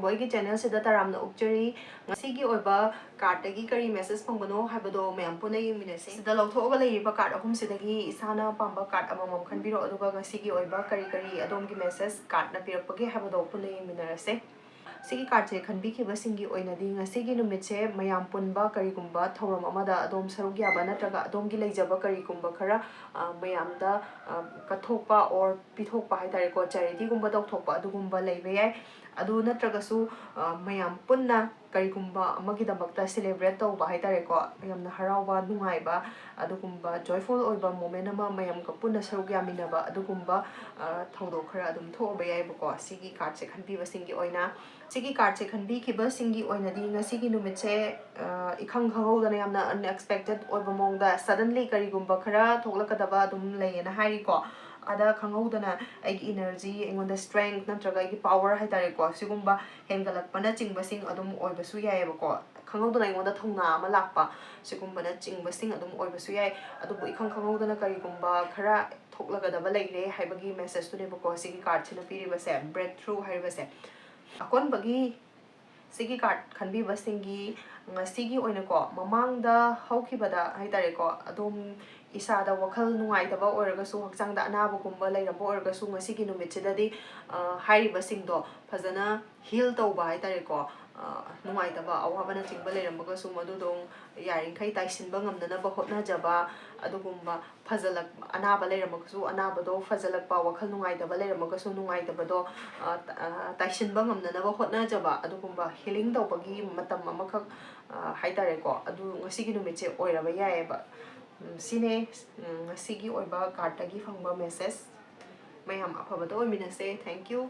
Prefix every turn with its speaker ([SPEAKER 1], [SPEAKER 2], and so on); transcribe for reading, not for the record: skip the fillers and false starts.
[SPEAKER 1] ꯇꯣꯝꯕꯣꯏꯒꯤ ꯆꯦꯅꯦꯜꯁꯤꯗ ꯇꯔꯥꯝꯅ ꯑꯣꯛꯆꯔꯤ ꯉꯁꯤꯒꯤ ꯑꯣꯏꯕ ꯀꯥꯔꯠꯇꯒꯤ ꯀꯔꯤ ꯃꯦꯁꯦꯖ ꯐꯪꯕꯅꯣ ꯍꯥꯏꯕꯗꯣ ꯃꯌꯥꯝ ꯄꯨꯟꯅ ꯌꯦꯡꯃꯤꯟꯅꯁꯤ ꯁꯤꯗ ꯂꯧꯊꯣꯛꯑꯒ ꯂꯩꯔꯤꯕ ꯀꯥꯔꯠ ꯑꯍꯨꯝꯁꯤꯗꯒꯤ ꯏꯁꯥꯅ ꯄꯥꯝꯕ ꯀꯥꯔꯠ ꯑꯃꯃꯝ ꯈꯟꯕꯤꯔꯣ ꯑꯗꯨꯒ ꯉꯁꯤꯒꯤ ꯑꯣꯏꯕ ꯀꯔꯤ ꯑꯗꯣꯝꯒꯤ ꯃꯦꯁꯦꯖ ꯀꯥꯔꯠꯅ ꯄꯤꯔꯛꯄꯒꯦ ꯍꯥꯏꯕꯗꯣ ꯄꯨꯟꯅ ꯌꯦꯡꯃꯤꯟꯅꯔꯁꯦ ꯁꯤꯒꯤ ꯀꯥꯔꯠꯁꯦ ꯈꯟꯕꯤꯈꯤꯕꯁꯤꯡꯒꯤ ꯑꯣꯏꯅꯗꯤ ꯉꯁꯤꯒꯤ ꯅꯨꯃꯤꯠꯁꯦ ꯃꯌꯥꯝ ꯄꯨꯟꯕ ꯀꯔꯤꯒꯨꯝꯕ ꯊꯧꯔꯝ ꯑꯃꯗ ꯑꯗꯣꯝ ꯁꯔꯨꯛ ꯌꯥꯕ ꯅꯠꯇ꯭ꯔꯒ ꯑꯗꯣꯝꯒꯤ ꯂꯩꯖꯕ ꯀꯔꯤꯒꯨꯝꯕ ꯈꯔ ꯃꯌꯥꯝꯗ ꯀꯠꯊꯣꯛꯄ ꯑꯣꯔ ꯄꯤꯊꯣꯛꯄ ꯍꯥꯏꯇꯥꯔꯦꯀꯣ ꯆꯦꯔꯤꯇꯤꯒꯨꯝꯕ ꯇꯧꯊꯣꯛꯄ ꯑꯗꯨꯒꯨꯝꯕ ꯂꯩꯕ ꯌꯥꯏ ꯑꯗꯨ ꯅꯠꯇ꯭ꯔꯒꯁꯨ ꯃꯌꯥꯝ ꯄꯨꯟꯅ ꯀꯔꯤꯒꯨꯝꯕ ꯑꯃꯒꯤꯗꯃꯛꯇ ꯁꯦꯂꯦꯕ꯭ꯔꯦꯠ ꯇꯧꯕ ꯍꯥꯏꯇꯥꯔꯦꯀꯣ ꯌꯥꯝꯅ ꯍꯔꯥꯎꯕ ꯅꯨꯡꯉꯥꯏꯕ ꯑꯗꯨꯒꯨꯝꯕ ꯖꯣꯏꯐꯨꯜ ꯑꯣꯏꯕ ꯃꯣꯃꯦꯟ ꯑꯃ ꯃꯌꯥꯝꯒ ꯄꯨꯟꯅ ꯁꯔꯨꯛ ꯌꯥꯃꯤꯟꯅꯕ ꯑꯗꯨꯒꯨꯝꯕ ꯊꯧꯗꯣꯛ ꯈꯔ ꯑꯗꯨꯝ ꯊꯣꯛꯑꯕ ꯌꯥꯏꯕꯀꯣ ꯁꯤꯒꯤ ꯀꯥꯔꯠꯁꯦ ꯈꯟꯕꯤꯕꯁꯤꯡꯒꯤ ꯑꯣꯏꯅ ꯁꯤꯒꯤ ꯀꯥꯔꯠꯁꯦ ꯈꯟꯕꯤꯈꯤꯕꯁꯤꯡꯒꯤ ꯑꯣꯏꯅꯗꯤ ꯉꯁꯤꯒꯤ ꯅꯨꯃꯤꯠꯁꯦ ꯏꯈꯪ ꯈꯪꯍꯧꯗꯅ ꯌꯥꯝꯅ ꯑꯟꯑꯦꯛꯁꯄꯦꯛꯇꯦꯗ ꯑꯣꯏꯕ ꯃꯑꯣꯡꯗ ꯁꯗꯟꯂꯤ ꯀꯔꯤꯒꯨꯝꯕ ꯈꯔ ꯊꯣꯛꯂꯛꯀꯗꯕ ꯑꯗꯨꯝ ꯂꯩꯌꯦꯅ ꯍꯥꯏꯔꯤꯀꯣ ꯑꯗ ꯈꯪꯍꯧꯗꯅ ꯑꯩꯒꯤ ꯏꯅꯔꯖꯤ ꯑꯩꯉꯣꯟꯗ ꯁ꯭ꯇꯔꯦꯡ ꯅꯠꯇ꯭ꯔꯒ ꯑꯩꯒꯤ ꯄꯥꯋꯔ ꯍꯥꯏꯇꯥꯔꯦꯀꯣ ꯁꯤꯒꯨꯝꯕ ꯍꯦꯟꯒꯠꯂꯛꯄꯅꯆꯤꯡꯕꯁꯤꯡ ꯑꯗꯨꯝ ꯑꯣꯏꯕꯁꯨ ꯌꯥꯏꯑꯕꯀꯣ ꯈꯪꯍꯧꯗꯅ ꯑꯩꯉꯣꯟꯗ ꯊꯧꯅꯥ ꯑꯃ ꯂꯥꯛꯄ ꯁꯤꯒꯨꯝꯕꯅꯆꯤꯡꯕꯁꯤꯡ ꯑꯗꯨꯝ ꯑꯣꯏꯕꯁꯨ ꯌꯥꯏ ꯑꯗꯨꯕꯨ ꯏꯈꯪ ꯈꯪꯍꯧꯗꯅ ꯀꯔꯤꯒꯨꯝꯕ ꯈꯔ ꯊꯣꯛꯂꯒꯗꯕ ꯂꯩꯔꯦ ꯍꯥꯏꯕꯒꯤ ꯃꯦꯁꯦꯖꯇꯨꯅꯦꯕꯀꯣ ꯁꯤꯒꯤ ꯀꯥꯔꯠꯁꯤꯅ ꯄꯤꯔꯤꯕꯁꯦ ꯕ꯭ꯔꯦꯛ ꯊ꯭ꯔꯨ ꯍꯥꯏꯔꯤꯕꯁꯦ ꯑꯀꯣꯟꯕꯒꯤ ꯁꯤꯒꯤ ꯀꯥꯔꯠ ꯈꯟꯕꯤꯕꯁꯤꯡꯒꯤ ꯉꯁꯤꯒꯤ ꯑꯣꯏꯅꯀꯣ ꯃꯃꯥꯡꯗ ꯍꯧꯈꯤꯕꯗ ꯍꯥꯏꯇꯥꯔꯦꯀꯣ ꯑꯗꯣꯝ ꯏꯁꯥꯗ ꯋꯥꯈꯜ ꯅꯨꯡꯉꯥꯏꯇꯕ ꯑꯣꯏꯔꯒꯁꯨ ꯍꯛꯆꯥꯡꯗ ꯑꯅꯥꯕꯒꯨꯝꯕ ꯂꯩꯔꯝꯕ ꯑꯣꯏꯔꯒꯁꯨ ꯉꯁꯤꯒꯤ ꯅꯨꯃꯤꯠꯁꯤꯗꯗꯤ ꯍꯥꯏꯔꯤꯕꯁꯤꯡꯗꯣ ꯐꯖꯅ ꯍꯤꯜ ꯇꯧꯕ ꯍꯥꯏꯇꯥꯔꯦꯀꯣ ꯅꯨꯡꯉꯥꯏꯇꯕ ꯑꯋꯥꯕꯅꯆꯤꯡꯕ ꯂꯩꯔꯝꯃꯒꯁꯨ ꯃꯗꯨꯗꯣ ꯌꯥꯔꯤꯈꯩ ꯇꯥꯏꯁꯤꯟꯕ ꯉꯝꯅꯅꯕ ꯍꯣꯠꯅꯖꯕ ꯑꯗꯨꯒꯨꯝꯕ ꯑꯅꯥꯕ ꯂꯩꯔꯝꯃꯒꯁꯨ ꯑꯅꯥꯕꯗꯣ ꯐꯖꯜꯂꯛꯄ ꯋꯥꯈꯜ ꯅꯨꯡꯉꯥꯏꯇꯕ ꯂꯩꯔꯝꯃꯒꯁꯨ ꯅꯨꯡꯉꯥꯏꯇꯕꯗꯣ ꯇꯥꯏꯁꯤꯟꯕ ꯉꯝꯅꯅꯕ ꯍꯣꯠꯅꯖꯕ ꯑꯗꯨꯒꯨꯝꯕ ꯍꯤꯂꯤꯡ ꯇꯧꯕꯒꯤ ꯃꯇꯝ ꯑꯃꯈꯛ ꯍꯥꯏꯇꯥꯔꯦꯀꯣ ꯑꯗꯨ ꯉꯁꯤꯒꯤ ꯅꯨꯃꯤꯠꯁꯦ ꯑꯣꯏꯔꯕ ꯌꯥꯏꯑꯕ ꯁꯤꯅꯦ ꯉꯁꯤꯒꯤ ꯑꯣꯏꯕ ꯀꯥꯔꯠꯇꯒꯤ ꯐꯪꯕ ꯃꯦꯁꯦꯖ ꯃꯌꯥꯝ ꯑꯐꯕꯗ ꯑꯣꯏꯃꯤꯟꯅꯁꯦ ꯊꯦꯡꯛ ꯌꯨ